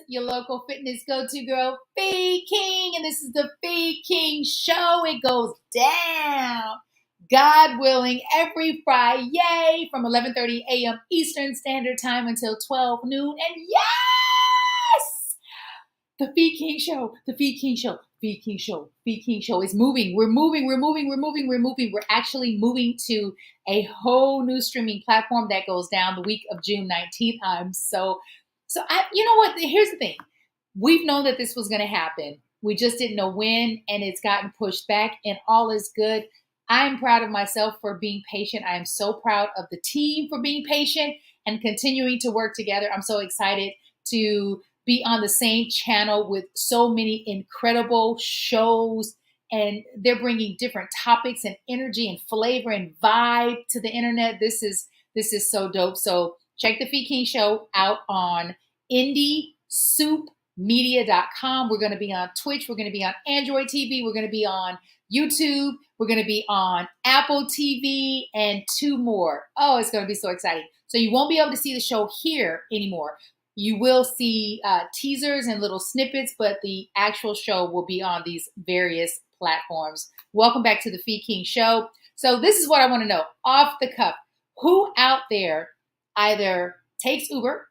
your local fitness go-to girl, Fee King, and this is the Fee King Show. It goes down, God willing, every Friday from 11:30 a.m. Eastern Standard Time until 12 noon. And yes, the Fee King Show, the Fee King Show, Fee King Show, Fee King Show is moving. We're moving. We're actually moving to a whole new streaming platform that goes down the week of June 19th. You know what? Here's the thing. We've known that this was going to happen. We just didn't know when, and it's gotten pushed back, and all is good. I'm proud of myself for being patient. I am so proud of the team for being patient and continuing to work together. I'm so excited to be on the same channel with so many incredible shows, and they're bringing different topics and energy and flavor and vibe to the internet. This is so dope. So check the Fee King Show out on indiesoupmedia.com. We're going to be on Twitch. We're going to be on Android TV. We're going to be on YouTube. We're going to be on Apple TV and 2 more. Oh, it's going to be so exciting. So you won't be able to see the show here anymore. You will see teasers and little snippets, but the actual show will be on these various platforms. Welcome back to the Fee King Show. So this is what I want to know off the cuff. Who out there either takes Uber?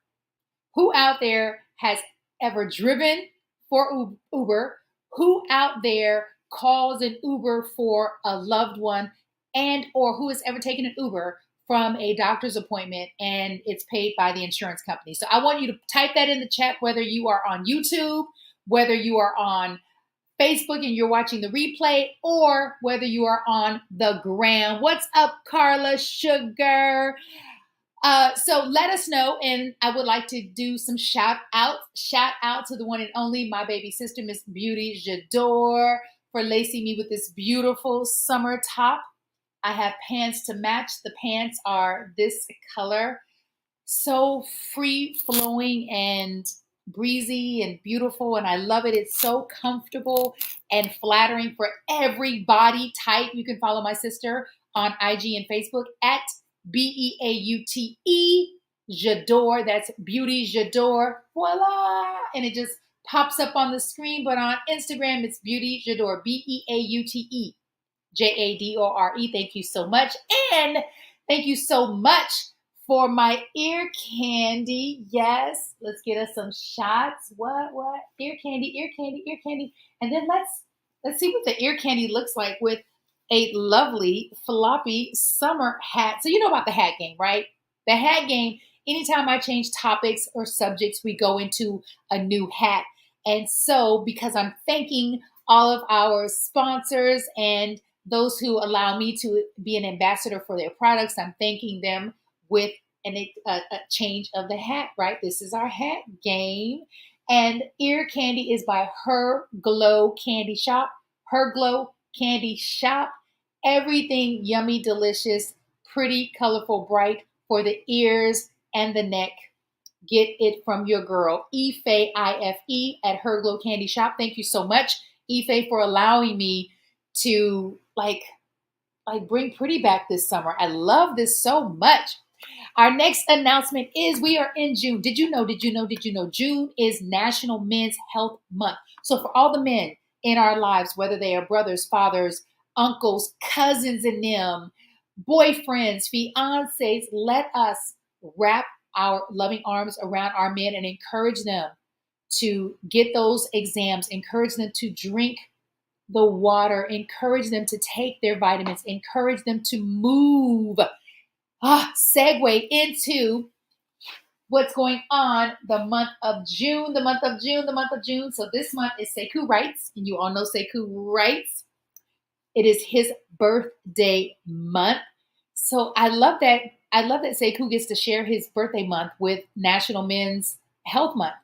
Who out there has ever driven for Uber? Who out there calls an Uber for a loved one, and or who has ever taken an Uber from a doctor's appointment and it's paid by the insurance company? So I want you to type that in the chat, whether you are on YouTube, whether you are on Facebook and you're watching the replay, or whether you are on the gram. What's up, Carla Sugar? So let us know, and I would like to do some shout out to the one and only my baby sister, Miss Beauty J'adore, for lacing me with this beautiful summer top. I have pants to match. The pants are this color, so free flowing and breezy and beautiful, and I love it. It's so comfortable and flattering for every body type. You can follow my sister on IG and Facebook at Beaute J'adore. That's Beauty J'adore. Voila! And it just pops up on the screen. But on Instagram, it's Beauty J'adore. Beaute J'adore. Thank you so much. And thank you so much for my ear candy. Yes, let's get us some shots. What? Ear candy. And then let's see what the ear candy looks like with a lovely floppy summer hat. So you know about the hat game, right? The hat game, anytime I change topics or subjects, we go into a new hat. And so because I'm thanking all of our sponsors and those who allow me to be an ambassador for their products, I'm thanking them with a change of the hat, right? This is our hat game. And ear candy is by Her Glow Candy Shop. Her Glow Candy Shop. Everything yummy, delicious, pretty, colorful, bright for the ears and the neck. Get it from your girl, Ife, I-F-E, at Her Glow Candy Shop. Thank you so much, Ife, for allowing me to like bring pretty back this summer. I love this so much. Our next announcement is we are in June. Did you know? June is National Men's Health Month. So for all the men in our lives, whether they are brothers, fathers, uncles, cousins in them, boyfriends, fiancés, let us wrap our loving arms around our men and encourage them to get those exams, encourage them to drink the water, encourage them to take their vitamins, encourage them to move. Segue into what's going on the month of June. So this month is Sekou Writes, and you all know Sekou Writes. It is his birthday month. So I love that Sekou gets to share his birthday month with National Men's Health Month.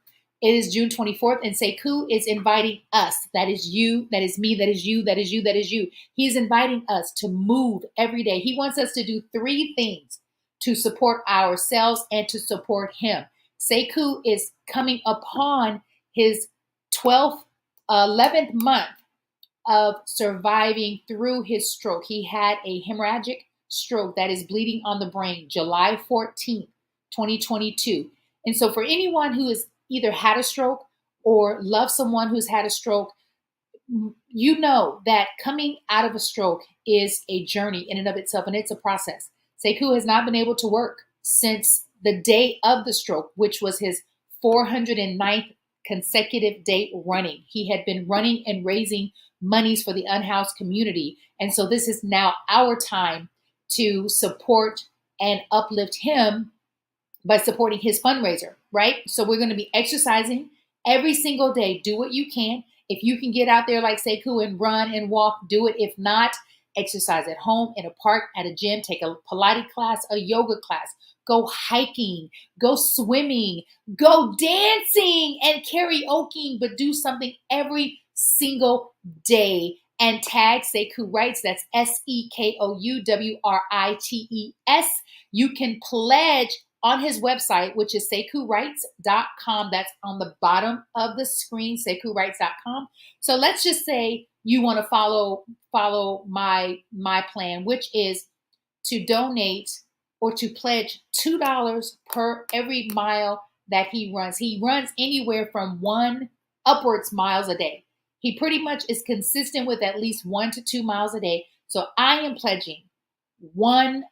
It is June 24th, and Sekou is inviting us. That is you, that is me, that is you, that is you, that is you. He's inviting us to move every day. He wants us to do 3 things to support ourselves and to support him. Sekou is coming upon his 11th month of surviving through his stroke. He had a hemorrhagic stroke that is bleeding on the brain, July 14th, 2022. And so for anyone who is either had a stroke or love someone who's had a stroke, you know that coming out of a stroke is a journey in and of itself, and it's a process. Sekou has not been able to work since the day of the stroke, which was his 409th consecutive day running. He had been running and raising monies for the unhoused community. And so this is now our time to support and uplift him by supporting his fundraiser, right? So we're going to be exercising every single day. Do what you can. If you can get out there like Sekou and run and walk, do it. If not, exercise at home, in a park, at a gym, take a Pilates class, a yoga class, go hiking, go swimming, go dancing and karaokeing, but do something every single day. And tag Sekou Writes. That's SEKOUWRITES. You can pledge on his website, which is SekouWrites.com. That's on the bottom of the screen, SekouWrites.com. So let's just say you want to follow my plan, which is to donate or to pledge $2 per every mile that he runs. He runs anywhere from 1 upwards miles a day. He pretty much is consistent with at least 1 to 2 miles a day. So I am pledging $2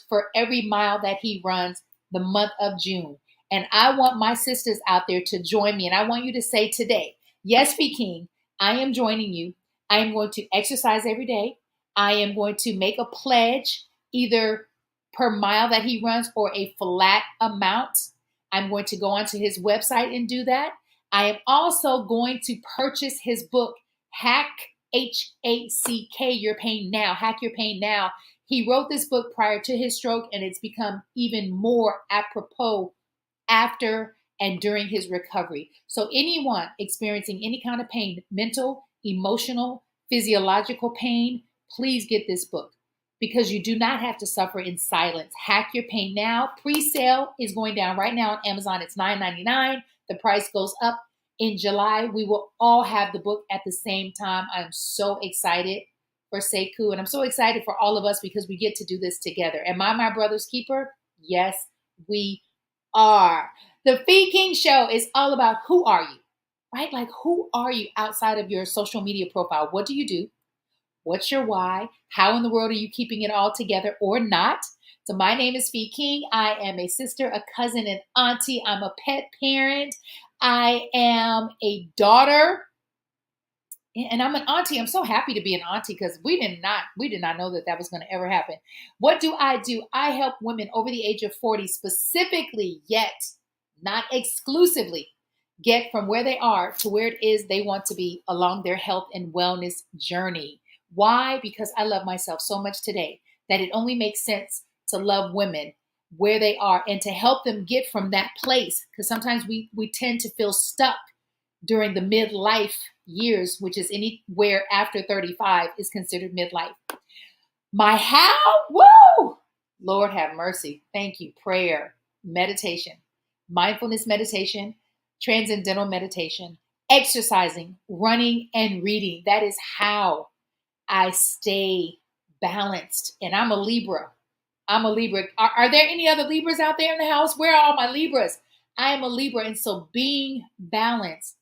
for every mile that he runs the month of June. And I want my sisters out there to join me. And I want you to say today, yes, Be King, I am joining you. I am going to exercise every day. I am going to make a pledge either per mile that he runs or a flat amount. I'm going to go onto his website and do that. I am also going to purchase his book, Hack, H-A-C-K, Your Pain Now, Hack Your Pain Now. He wrote this book prior to his stroke, and it's become even more apropos after and during his recovery. So anyone experiencing any kind of pain, mental, emotional, physiological pain, please get this book because you do not have to suffer in silence. Hack Your Pain Now. Pre-sale is going down right now on Amazon. It's $9.99. The price goes up in July. We will all have the book at the same time. I'm so excited for Sekou, and I'm so excited for all of us because we get to do this together. Am I my brother's keeper? Yes, we are. The Fee King Show is all about who are you, right? Like, who are you outside of your social media profile? What do you do? What's your why? How in the world are you keeping it all together or not? So my name is Fee King. I am a sister, a cousin, an auntie. I'm a pet parent. I am a daughter. And I'm an auntie. I'm so happy to be an auntie because we did not know that was going to ever happen. What do? I help women over the age of 40 specifically, yet not exclusively, get from where they are to where it is they want to be along their health and wellness journey. Why? Because I love myself so much today that it only makes sense to love women where they are and to help them get from that place. Because sometimes we tend to feel stuck during the midlife years, which is anywhere after 35 is considered midlife. My how? Woo! Lord have mercy. Thank you. Prayer, meditation, mindfulness meditation, transcendental meditation, exercising, running, and reading. That is how I stay balanced. And I'm a Libra. Are there any other Libras out there in the house? Where are all my Libras? I am a Libra. And so being balanced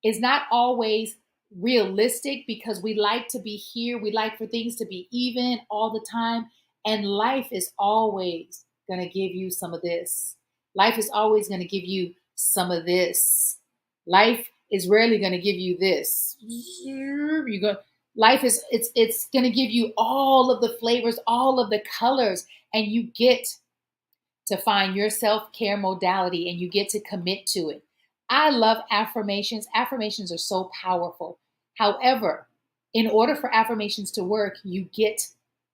is not always realistic because we like to be here. We like for things to be even all the time. And life is always going to give you some of this. Life is always going to give you some of this. Life is rarely going to give you this. Life is, it's going to give you all of the flavors, all of the colors, and you get to find your self-care modality and you get to commit to it. I love affirmations. Affirmations are so powerful. However, in order for affirmations to work, you get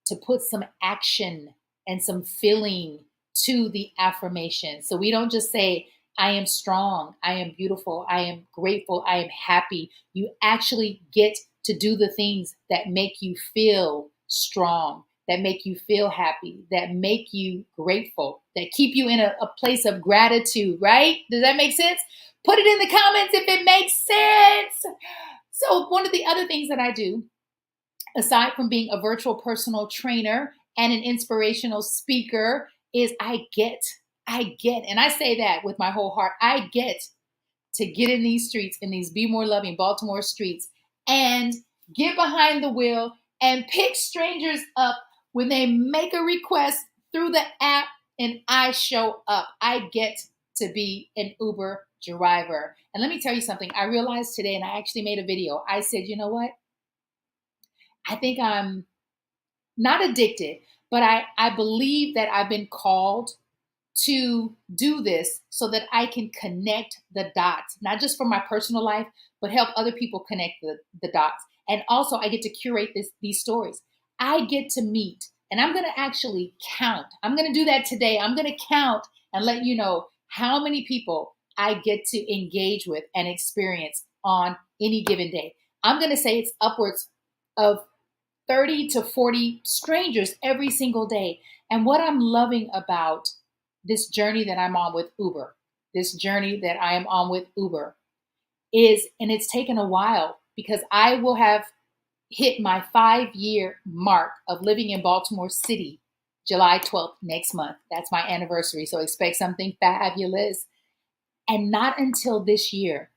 to put some action and some feeling to the affirmation. So we don't just say, I am strong, I am beautiful, I am grateful, I am happy. You actually get to do the things that make you feel strong, that make you feel happy, that make you grateful, that keep you in a place of gratitude, right? Does that make sense? Put it in the comments if it makes sense. So one of the other things that I do, aside from being a virtual personal trainer and an inspirational speaker, is I get I get, and I say that with my whole heart, I get to get in these streets, in these Be More Loving Baltimore streets, and get behind the wheel and pick strangers up when they make a request through the app and I show up. I get to be an Uber driver. And let me tell you something. I realized today, and I actually made a video. I said, you know what? I think I'm not addicted, but I believe that I've been called to do this so that I can connect the dots, not just for my personal life, but help other people connect the dots. And also I get to curate these stories. I get to meet, and I'm going to actually count. I'm going to do that today. I'm going to count and let you know how many people I get to engage with and experience on any given day. I'm going to say it's upwards of 30 to 40 strangers every single day. And what I'm loving about this journey that I'm on with Uber, this journey that I am on with Uber is, and it's taken a while because I will have hit my 5-year mark of living in Baltimore City, July 12th next month. That's my anniversary. So expect something fabulous. And not until this year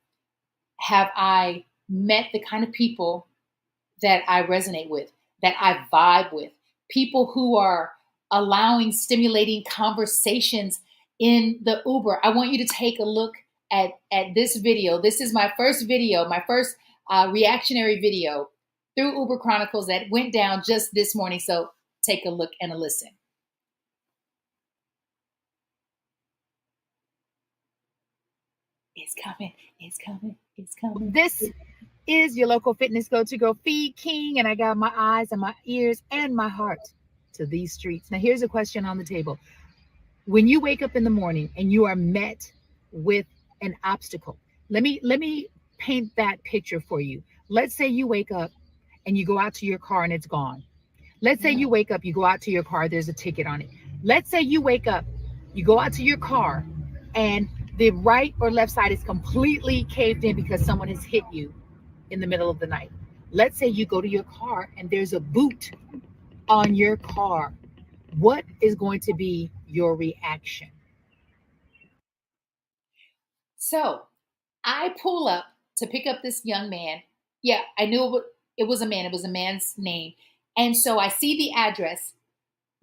have I met the kind of people that I resonate with, that I vibe with, people who are allowing stimulating conversations in the Uber. I want you to take a look at this video. This is my first video, my first reactionary video through Uber Chronicles that went down just this morning. So take a look and a listen. It's coming, it's coming, it's coming. This is your local fitness go-to-go feed king, and I got my eyes and my ears and my heart to these streets. Now here's a question on the table. When you wake up in the morning and you are met with an obstacle, let me paint that picture for you. Let's say you wake up and you go out to your car and it's gone. Let's say you wake up, you go out to your car, there's a ticket on it. Let's say you wake up, you go out to your car and the right or left side is completely caved in because someone has hit you in the middle of the night. Let's say you go to your car and there's a boot on your car. What is going to be your reaction? So I pull up to pick up this young man. Yeah, I knew it was a man. It was a man's name. And so I see the address.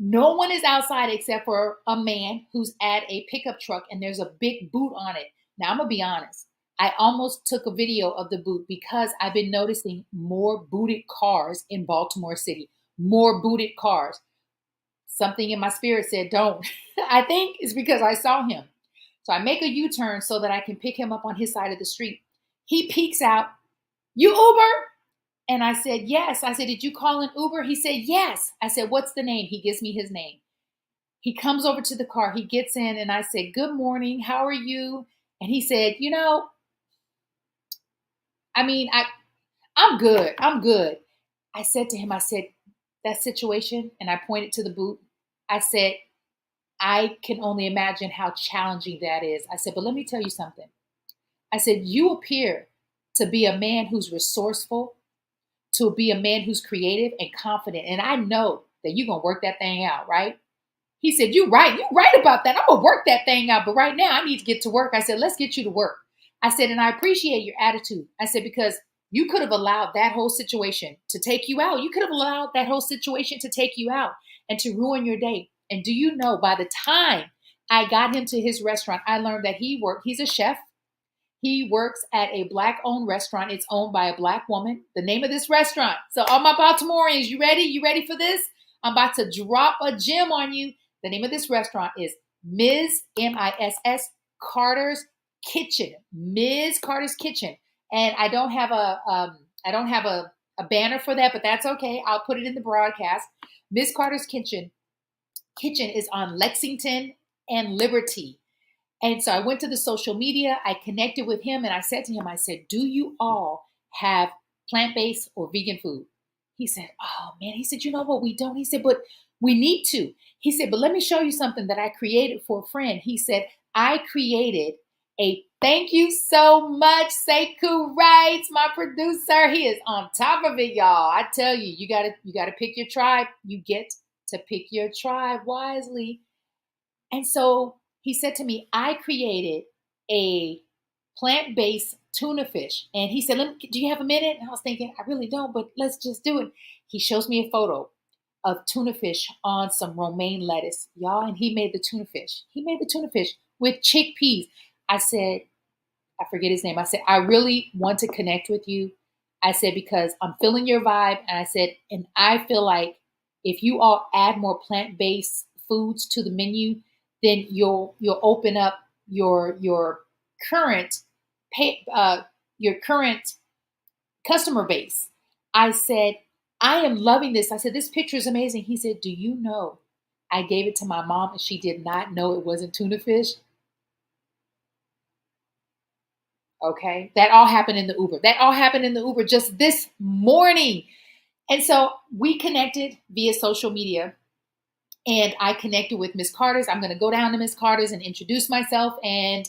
No one is outside except for a man who's at a pickup truck, and there's a big boot on it. Now, I'm going to be honest. I almost took a video of the boot because I've been noticing more booted cars in Baltimore City, more booted cars. Something in my spirit said, don't. I think it's because I saw him. So I make a U-turn so that I can pick him up on his side of the street. He peeks out, you Uber? And I said, yes. I said, did you call an Uber? He said, yes. I said, what's the name? He gives me his name. He comes over to the car. He gets in and I said, good morning. How are you? And he said, I'm good. I'm good. I said to him, I said, that situation, and I pointed to the boot. I said, I can only imagine how challenging that is. I said, but let me tell you something. I said, you appear to be a man who's resourceful, to be a man who's creative and confident. And I know that you're going to work that thing out, right? He said, you're right about that. I'm going to work that thing out. But right now I need to get to work. I said, let's get you to work. I said, and I appreciate your attitude. I said, because you could have allowed that whole situation to take you out. You could have allowed that whole situation to take you out and to ruin your day. And do you know, by the time I got him to his restaurant, I learned that he's a chef. He works at a Black-owned restaurant. It's owned by a Black woman. The name of this restaurant. So all my Baltimoreans, you ready? You ready for this? I'm about to drop a gem on you. The name of this restaurant is Ms. M-I-S-S Carter's Kitchen. Ms. Carter's Kitchen. And I don't have a banner for that, but that's okay. I'll put it in the broadcast. Ms. Carter's Kitchen is on Lexington and Liberty. And so I went to the social media, I connected with him, and I said to him, I said, do you all have plant-based or vegan food? He said, oh man, he said, you know what, we don't. He said, but we need to. He said, but let me show you something that I created for a friend. He said, I created a thank you so much, Sekou Wrights, my producer. He is on top of it, y'all. I tell you, you gotta pick your tribe. You get to pick your tribe wisely. And so He said to me, I created a plant-based tuna fish. And he said, do you have a minute? And I was thinking, I really don't, but let's just do it. He shows me a photo of tuna fish on some romaine lettuce, y'all. And he made the tuna fish. He made the tuna fish with chickpeas. I said, I forget his name. I said, I really want to connect with you. I said, because I'm feeling your vibe. And I said, and I feel like if you all add more plant-based foods to the menu, then you'll open up your current pay, your current customer base. I said, I am loving this. I said, this picture is amazing. He said, do you know I gave it to my mom and she did not know it wasn't tuna fish? Okay. That all happened in the Uber. That all happened in the Uber just this morning. And so we connected via social media and I connected with Miss Carter's. I'm going to go down to Miss Carter's and introduce myself. And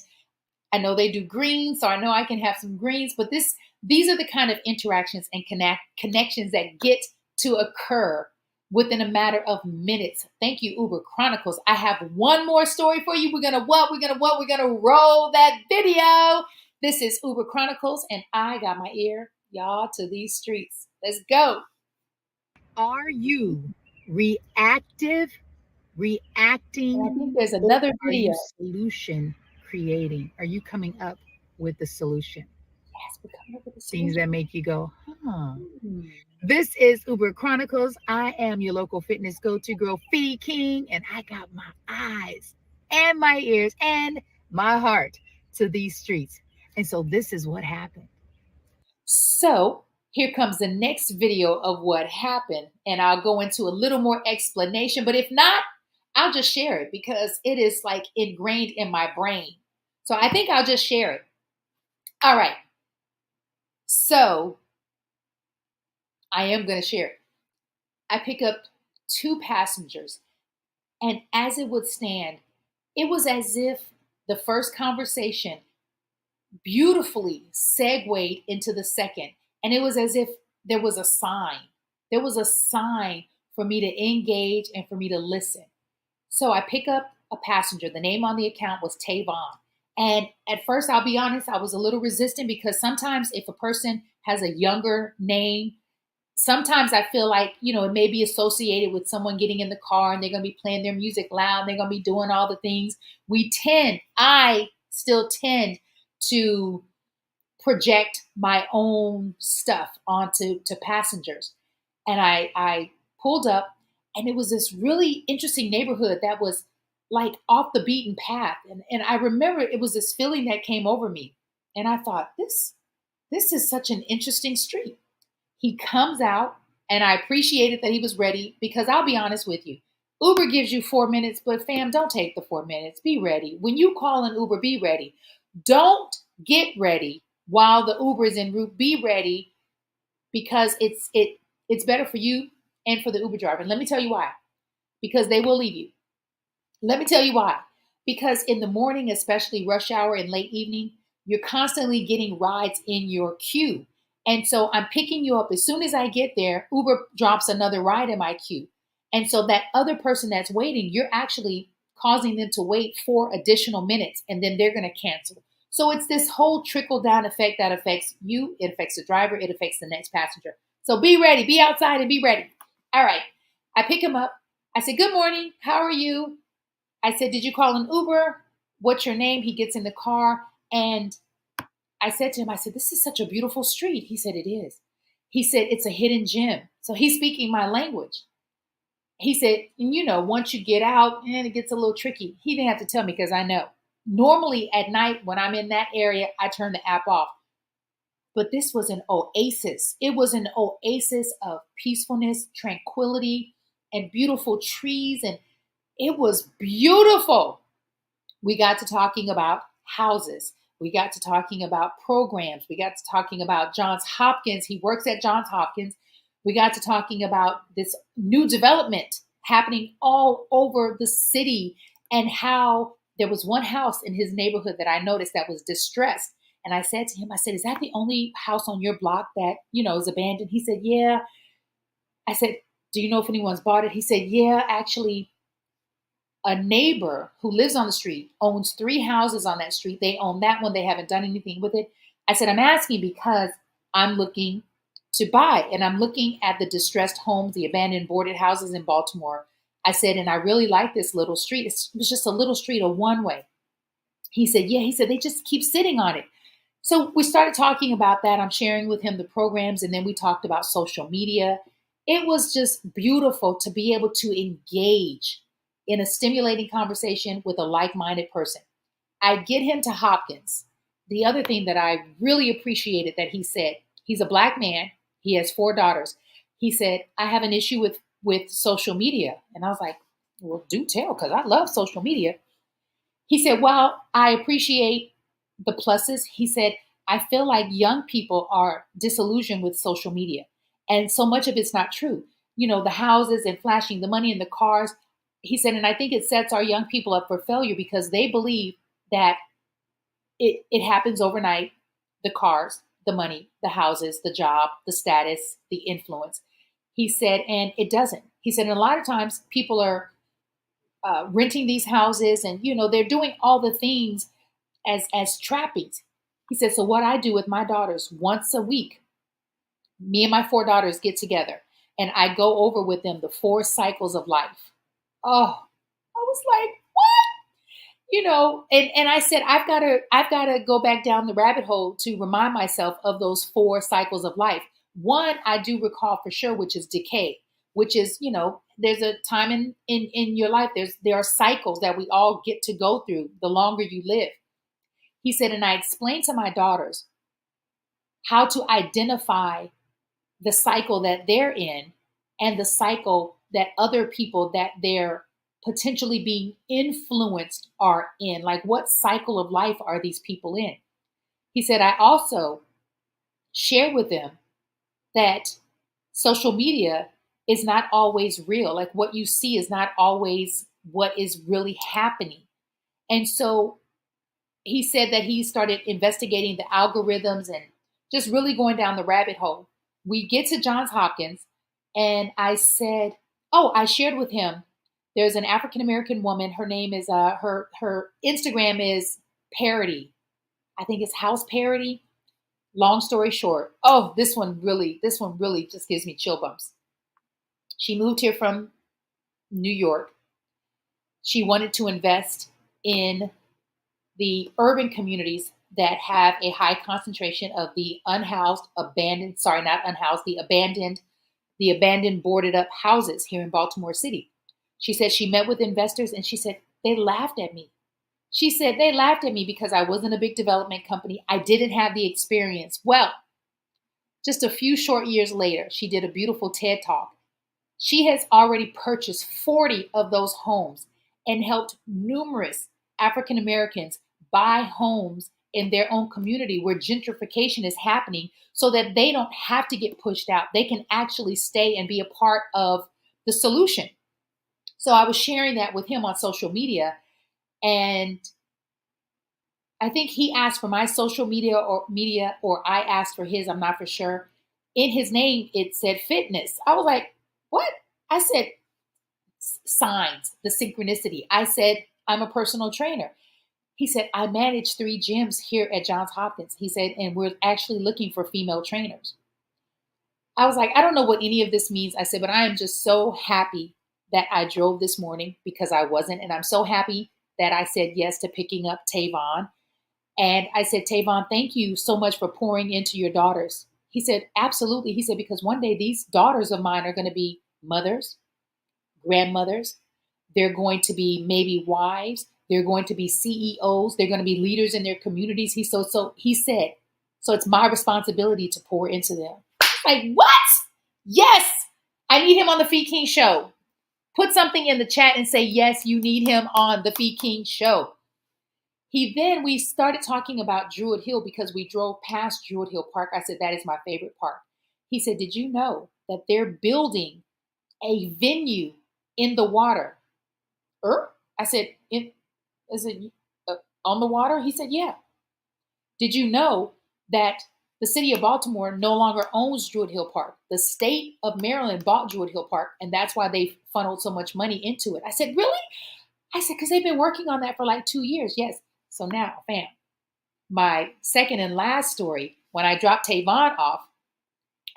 I know they do greens, so I know I can have some greens, but these are the kind of interactions and connections that get to occur within a matter of minutes. Thank you, Uber Chronicles. I have one more story for you. We're going to roll that video. This is Uber Chronicles, and I got my ear, y'all, to these streets. Let's go. Are you reactive, reacting, And I think there's or another are you video. solution creating? Are you coming up with the solution? Yes, we're coming up with a Things solution. that make you go, huh? Hmm. This is Uber Chronicles. I am your local fitness go-to girl, Fee King, and I got my eyes and my ears and my heart to these streets. And so this is what happened. So here comes the next video of what happened, and I'll go into a little more explanation. But if not, I'll just share it because it is like ingrained in my brain. So I think I'll just share it. All right. So I am going to share it. I pick up two passengers, and as it would stand, it was as if the first conversation beautifully segued into the second. And it was as if there was a sign. There was a sign for me to engage and for me to listen. So I pick up a passenger. The name on the account was Tavon. And at first, I'll be honest, I was a little resistant because sometimes if a person has a younger name, sometimes I feel like, it may be associated with someone getting in the car and they're going to be playing their music loud. They're going to be doing all the things. I still tend to project my own stuff onto passengers. And I pulled up and it was this really interesting neighborhood that was like off the beaten path. And I remember it was this feeling that came over me. And I thought, this is such an interesting street. He comes out, and I appreciated that he was ready because I'll be honest with you. Uber gives you 4 minutes, but fam, don't take the 4 minutes. Be ready. When you call an Uber, be ready. Don't get ready while the Uber is en route. Be ready because it's better for you and for the Uber driver. And let me tell you why. Because they will leave you. Let me tell you why. Because in the morning, especially rush hour and late evening, you're constantly getting rides in your queue. And so I'm picking you up. As soon as I get there, Uber drops another ride in my queue. And so that other person that's waiting, you're actually causing them to wait 4 additional minutes and then they're going to cancel. So it's this whole trickle down effect that affects you. It affects the driver. It affects the next passenger. So be ready, be outside and be ready. All right. I pick him up. I said, good morning. How are you? I said, did you call an Uber? What's your name? He gets in the car and I said to him, I said, this is such a beautiful street. He said, it is. He said, it's a hidden gem. So he's speaking my language. He said, once you get out, and it gets a little tricky. He didn't have to tell me because I know. Normally at night when I'm in that area, I turn the app off. But this was an oasis. It was an oasis of peacefulness, tranquility, and beautiful trees. And it was beautiful. We got to talking about houses. We got to talking about programs. We got to talking about Johns Hopkins. He works at Johns Hopkins. We got to talking about this new development happening all over the city and how there was one house in his neighborhood that I noticed that was distressed. And I said to him, I said, is that the only house on your block that, is abandoned? He said, yeah. I said, do you know if anyone's bought it? He said, yeah, actually, A neighbor who lives on the street owns 3 houses on that street. They own that one. They haven't done anything with it. I said, I'm asking because I'm looking to buy and I'm looking at the distressed homes, the abandoned boarded houses in Baltimore. I said, and I really like this little street. It was just a little street, a one way. He said, yeah. He said, they just keep sitting on it. So we started talking about that. I'm sharing with him the programs. And then we talked about social media. It was just beautiful to be able to engage in a stimulating conversation with a like-minded person. I get him to Hopkins. The other thing that I really appreciated that he said, he's a Black man. He has 4 daughters. He said, I have an issue with social media. And I was like, well, do tell, because I love social media. He said, well, I appreciate the pluses. He said, I feel like young people are disillusioned with social media. And so much of it's not true. You know, the houses and flashing the money and the cars. He said, and I think it sets our young people up for failure because they believe that it happens overnight. The cars, the money, the houses, the job, the status, the influence. He said, and it doesn't. He said, and a lot of times people are renting these houses and, you know, they're doing all the things as trappings. He said, so what I do with my daughters once a week, me and my 4 daughters get together and I go over with them the 4 cycles of life. Oh, I was like, what? You know, and I said, I've got to go back down the rabbit hole to remind myself of those 4 cycles of life. One, I do recall for sure, which is decay, which is, you know, there's a time in your life, there are cycles that we all get to go through the longer you live. He said, and I explained to my daughters how to identify the cycle that they're in and the cycle that other people that they're potentially being influenced are in. Like, what cycle of life are these people in? He said, I also share with them that social media is not always real. Like, what you see is not always what is really happening. And so he said that he started investigating the algorithms and just really going down the rabbit hole. We get to Johns Hopkins and I said, oh, I shared with him, there's an African-American woman. Her name is, her Instagram is Parody. I think it's House Parody. Long story short. Oh, this one really just gives me chill bumps. She moved here from New York. She wanted to invest in the urban communities that have a high concentration of the unhoused, abandoned, sorry, not unhoused, the abandoned boarded up houses here in Baltimore City. She said she met with investors and she said, they laughed at me. She said, they laughed at me because I wasn't a big development company. I didn't have the experience. Well, just a few short years later, she did a beautiful TED Talk. She has already purchased 40 of those homes and helped numerous African Americans buy homes in their own community where gentrification is happening so that they don't have to get pushed out. They can actually stay and be a part of the solution. So I was sharing that with him on social media, and I think he asked for my social media or I asked for his, I'm not for sure. In his name, it said fitness. I was like, what? I said, signs, the synchronicity. I said, I'm a personal trainer. He said, I manage 3 gyms here at Johns Hopkins. He said, and we're actually looking for female trainers. I was like, I don't know what any of this means. I said, but I am just so happy that I drove this morning because I wasn't. And I'm so happy that I said yes to picking up Tavon. And I said, Tavon, thank you so much for pouring into your daughters. He said, absolutely. He said, because one day these daughters of mine are going to be mothers, grandmothers. They're going to be maybe wives. They're going to be CEOs. They're going to be leaders in their communities. He said, so it's my responsibility to pour into them. Like, what? Yes. I need him on the Fee King show. Put something in the chat and say, yes, you need him on the Fee King show. We started talking about Druid Hill because we drove past Druid Hill Park. I said, that is my favorite park. He said, did you know that they're building a venue in the water? I said, is it on the water? He said, yeah. Did you know that the city of Baltimore no longer owns Druid Hill Park? The state of Maryland bought Druid Hill Park, and that's why they funneled so much money into it. I said, really? I said, because they've been working on that for like 2 years. Yes. So now, fam, my second and last story, when I dropped Tavon off,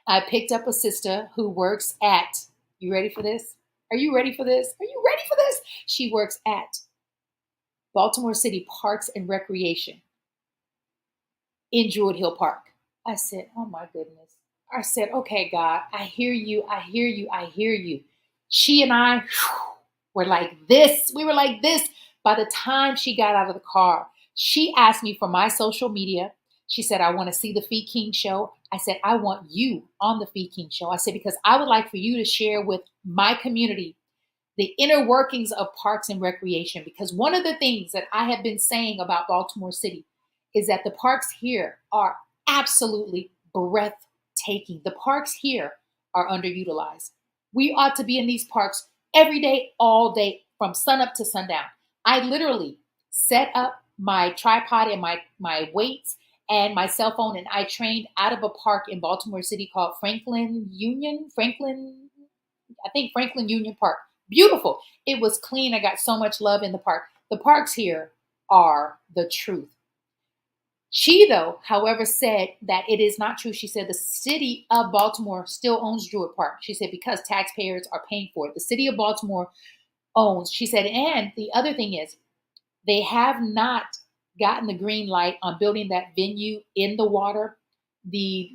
I picked up a sister who works at, you ready for this? Are you ready for this? Are you ready for this? She works at Baltimore City Parks and Recreation in Druid Hill Park. I said, oh my goodness. I said, okay, God, I hear you. I hear you. I hear you. She and I were like this. We were like this. By the time she got out of the car, she asked me for my social media. She said, I want to see the Fee King show. I said, I want you on the Fee King show. I said, because I would like for you to share with my community the inner workings of parks and recreation. Because one of the things that I have been saying about Baltimore City is that the parks here are absolutely breathtaking. The parks here are underutilized. We ought to be in these parks every day, all day, from sunup to sundown. I literally set up my tripod and my weights and my cell phone, and I trained out of a park in Baltimore City called Franklin Union Park. Beautiful. It was clean. I got so much love in the park. The parks here are the truth. She, though, however, said that it is not true. She said the city of Baltimore still owns Druid Park. She said because taxpayers are paying for it. The city of Baltimore owns, she said, and the other thing is they have not gotten the green light on building that venue in the water. The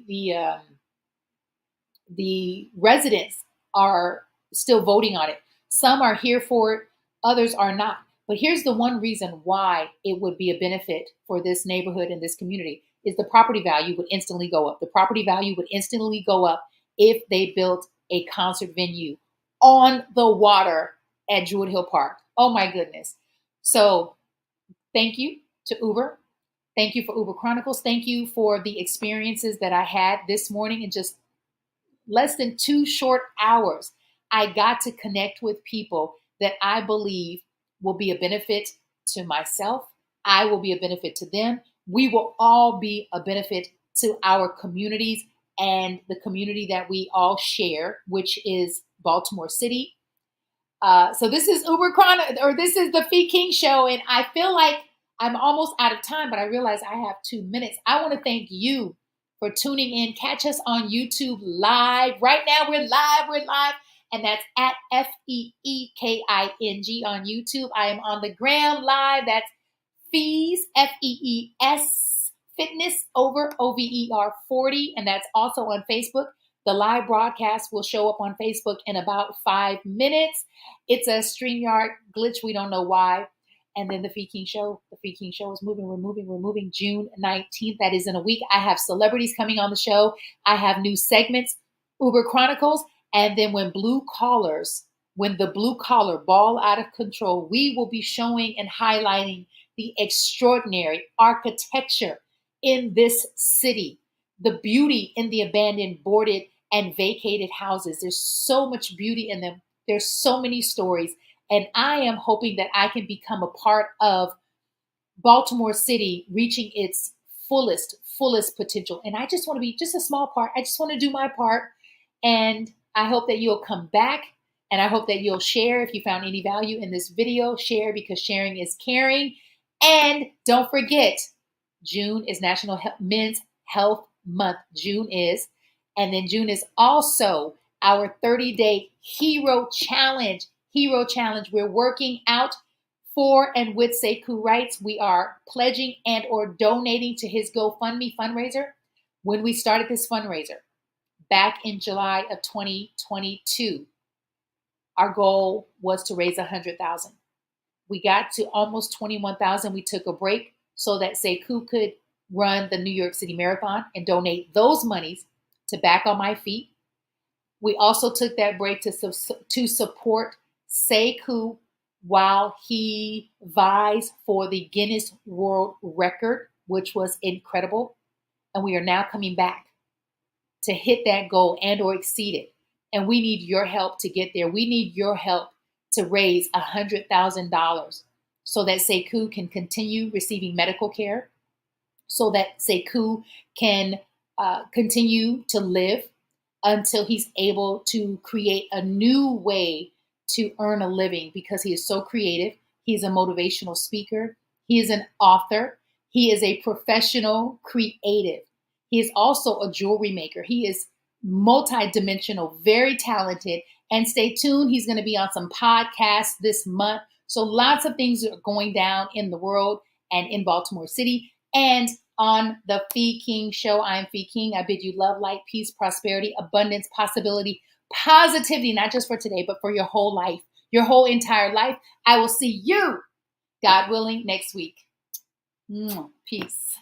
residents are still voting on it. Some are here for it, others are not. But here's the one reason why it would be a benefit for this neighborhood and this community is the property value would instantly go up. The property value would instantly go up if they built a concert venue on the water at Druid Hill Park. Oh my goodness. So thank you to Uber. Thank you for Uber Chronicles. Thank you for the experiences that I had this morning in just less than 2 short hours. I got to connect with people that I believe will be a benefit to myself. I will be a benefit to them. We will all be a benefit to our communities and the community that we all share, which is Baltimore City. So this is Uber Chrono, or this is the Fee King Show, and I feel like I'm almost out of time, but I realize I have 2 minutes. I want to thank you for tuning in. Catch us on YouTube live. Right now, we're live. And that's at FEEKING on YouTube. I am on the gram live. That's Fees, FEES, Fitness over OVER 40. And that's also on Facebook. The live broadcast will show up on Facebook in about 5 minutes. It's a StreamYard glitch. We don't know why. And then the Fee King Show. The Fee King Show is moving. We're moving June 19th. That is in a week. I have celebrities coming on the show. I have new segments, Uber Chronicles. And then when the blue collar ball out of control, we will be showing and highlighting the extraordinary architecture in this city, the beauty in the abandoned, boarded, and vacated houses. There's so much beauty in them. There's so many stories. And I am hoping that I can become a part of Baltimore City reaching its fullest potential. And I just want to be just a small part. I just want to do my part. And I hope that you'll come back, and I hope that you'll share. If you found any value in this video, share, because sharing is caring. And don't forget, June is National Men's Health Month. June is. And then June is also our 30-day Hero Challenge. We're working out for and with Sekou Rights. We are pledging and or donating to his GoFundMe fundraiser. When we started this fundraiser back in July of 2022, our goal was to raise $100,000. We got to almost 21,000. We took a break so that Sekou could run the New York City Marathon and donate those monies to Back on My Feet. We also took that break to support Sekou while he vies for the Guinness World Record, which was incredible. And we are now coming back to hit that goal and or exceed it. And we need your help to get there. We need your help to raise $100,000 so that Sekou can continue receiving medical care, so that Sekou can continue to live until he's able to create a new way to earn a living, because he is so creative. He's a motivational speaker. He is an author. He is a professional creative. He is also a jewelry maker. He is multi-dimensional, very talented. And stay tuned. He's going to be on some podcasts this month. So lots of things are going down in the world and in Baltimore City. And on the Fee King Show, I'm Fee King. I bid you love, light, peace, prosperity, abundance, possibility, positivity, not just for today, but for your whole life, your whole entire life. I will see you, God willing, next week. Peace.